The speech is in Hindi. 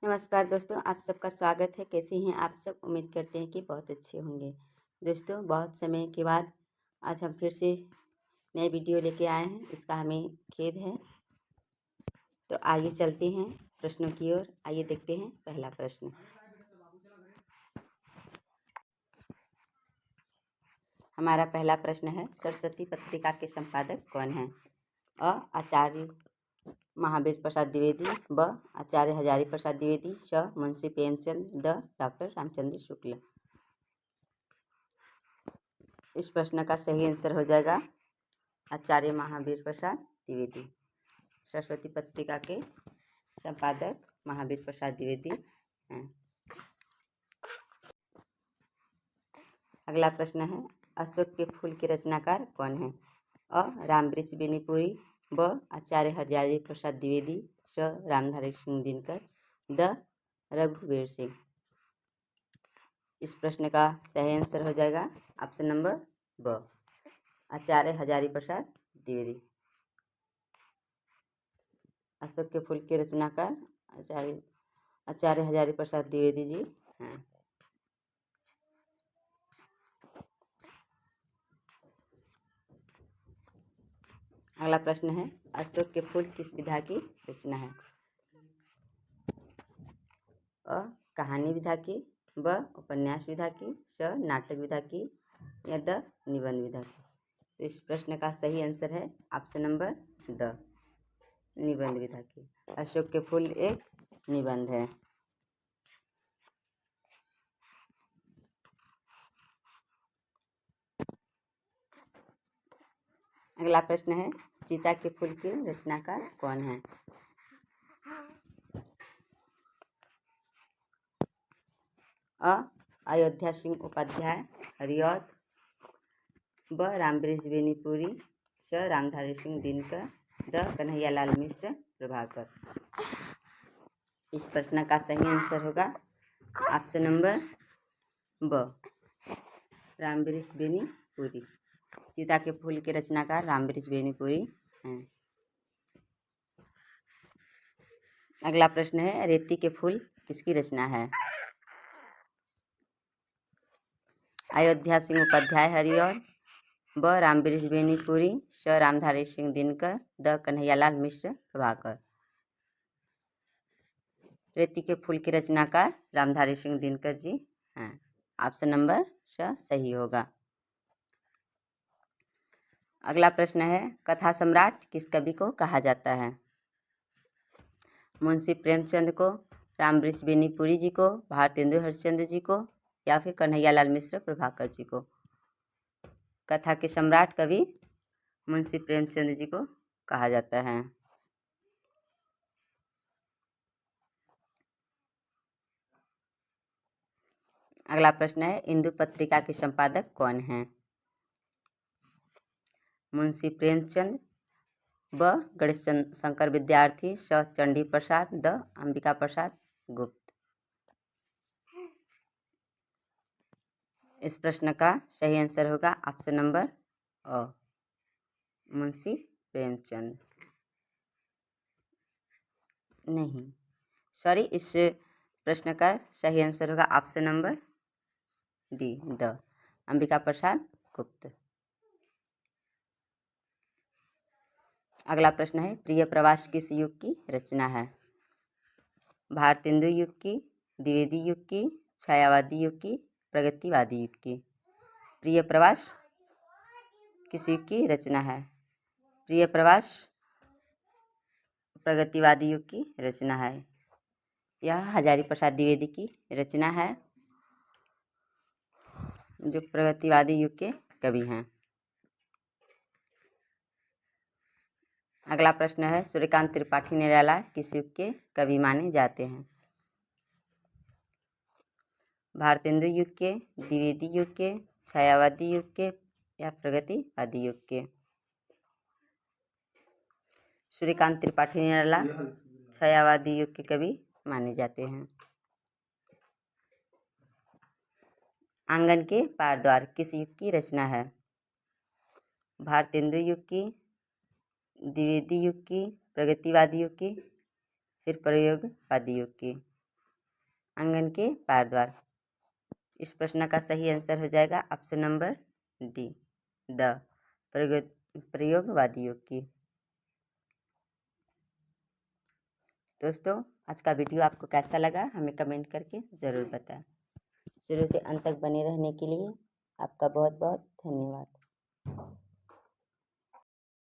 नमस्कार दोस्तों, आप सबका स्वागत है। कैसे हैं आप सब? उम्मीद करते हैं कि बहुत अच्छे होंगे। दोस्तों, बहुत समय के बाद आज हम फिर से नए वीडियो लेके आए हैं। इसका हमें खेद है। तो आइए चलते हैं प्रश्नों की ओर। आइए देखते हैं पहला प्रश्न। हमारा पहला प्रश्न है, सरस्वती पत्रिका के संपादक कौन हैं? अ. आचार्य महावीर प्रसाद द्विवेदी, ब. आचार्य हजारी प्रसाद द्विवेदी, च. मुंशी प्रेमचंद, द. डॉक्टर रामचंद्र शुक्ल। इस प्रश्न का सही आंसर हो जाएगा आचार्य महावीर प्रसाद द्विवेदी। सरस्वती पत्रिका के संपादक महावीर प्रसाद द्विवेदी हैं। अगला प्रश्न है, अशोक के फूल के रचनाकार कौन है? अ. रामवृक्ष बेनीपुरी, ब. आचार्य हजारी प्रसाद द्विवेदी, च. रामधारी सिंह दिनकर, द. रघुवीर सिंह। इस प्रश्न का सही आंसर हो जाएगा ऑप्शन नंबर ब, आचार्य हजारी प्रसाद द्विवेदी। अशोक के फूल के रचनाकार आचार्य हजारी प्रसाद द्विवेदी जी हैं। अगला प्रश्न है, अशोक के फूल किस विधा की रचना है? अ. कहानी विधा की, ब. उपन्यास विधा की, च. नाटक विधा की, या द. निबंध विधा की। तो इस प्रश्न का सही आंसर है ऑप्शन नंबर द, निबंध विधा की। अशोक के फूल एक निबंध है। अगला प्रश्न है, चीता के फूल के रचनाकार कौन है? अ. अयोध्या सिंह उपाध्याय हरिऔध, ब. रामवृक्ष बेनीपुरी, च. रामधारी सिंह दिनकर, द. कन्हैयालाल मिश्र प्रभाकर। इस प्रश्न का सही आंसर होगा ऑप्शन नंबर ब, रामवृक्ष बेनीपुरी। चीता के फूल के रचनाकार रामवृक्ष बेनीपुरी हैं। अगला प्रश्न है, रेती के फूल किसकी रचना है? अयोध्या सिंह उपाध्याय हरिऔध, ब. रामवृक्ष बेनीपुरी, च. रामधारी सिंह दिनकर, द. कन्हैयालाल मिश्र प्रभाकर। रेती के फूल के रचनाकार रामधारी सिंह दिनकर जी हैं। ऑप्शन नंबर च सही होगा। अगला प्रश्न है, कथा सम्राट किस कवि को कहा जाता है? मुंशी प्रेमचंद को, रामवृक्ष बेनीपुरी जी को, भारतेंदु हरिश्चंद्र जी को, या फिर कन्हैयालाल मिश्र प्रभाकर जी को? कथा के सम्राट कवि मुंशी प्रेमचंद जी को कहा जाता है। अगला प्रश्न है, इंदु पत्रिका के संपादक कौन हैं? मुंशी प्रेमचंद, ब. गणेश शंकर विद्यार्थी, च. चंडी प्रसाद, द. अंबिका प्रसाद गुप्त। इस प्रश्न का सही आंसर होगा ऑप्शन नंबर अ, मुंशी प्रेमचंद। नहीं, सॉरी, इस प्रश्न का सही आंसर होगा ऑप्शन नंबर डी, द. अंबिका प्रसाद गुप्त। अगला प्रश्न है, प्रिय प्रवास किस युग की रचना है? भारतेंदु युग की, द्विवेदी युग की, छायावादी युग की, प्रगतिवादी युग की? प्रिय प्रवास किस युग की रचना है? प्रिय प्रवास प्रगतिवादी युग की रचना है। यह हजारी प्रसाद द्विवेदी की रचना है, जो प्रगतिवादी युग के कवि हैं। अगला प्रश्न है, सूर्यकांत त्रिपाठी निराला किस युग के कवि माने जाते हैं? भारतेंदु युग के, द्विवेदी युग के, छायावादी युग के, या प्रगतिवादी युग के? सूर्यकांत त्रिपाठी निराला छायावादी युग के कवि माने जाते हैं। आंगन के पार द्वार किस युग की रचना है? भारतेंदु युग की, द्विवेदी युग की, प्रगतिवादी युग की, फिर प्रयोगवादी युग की? आंगन के पार द्वार। इस प्रश्न का सही आंसर हो जाएगा ऑप्शन नंबर डी, द। प्रयोगवादी योग की। दोस्तों, आज का वीडियो आपको कैसा लगा हमें कमेंट करके ज़रूर बताएं। शुरू से अंत तक बने रहने के लिए आपका बहुत बहुत धन्यवाद।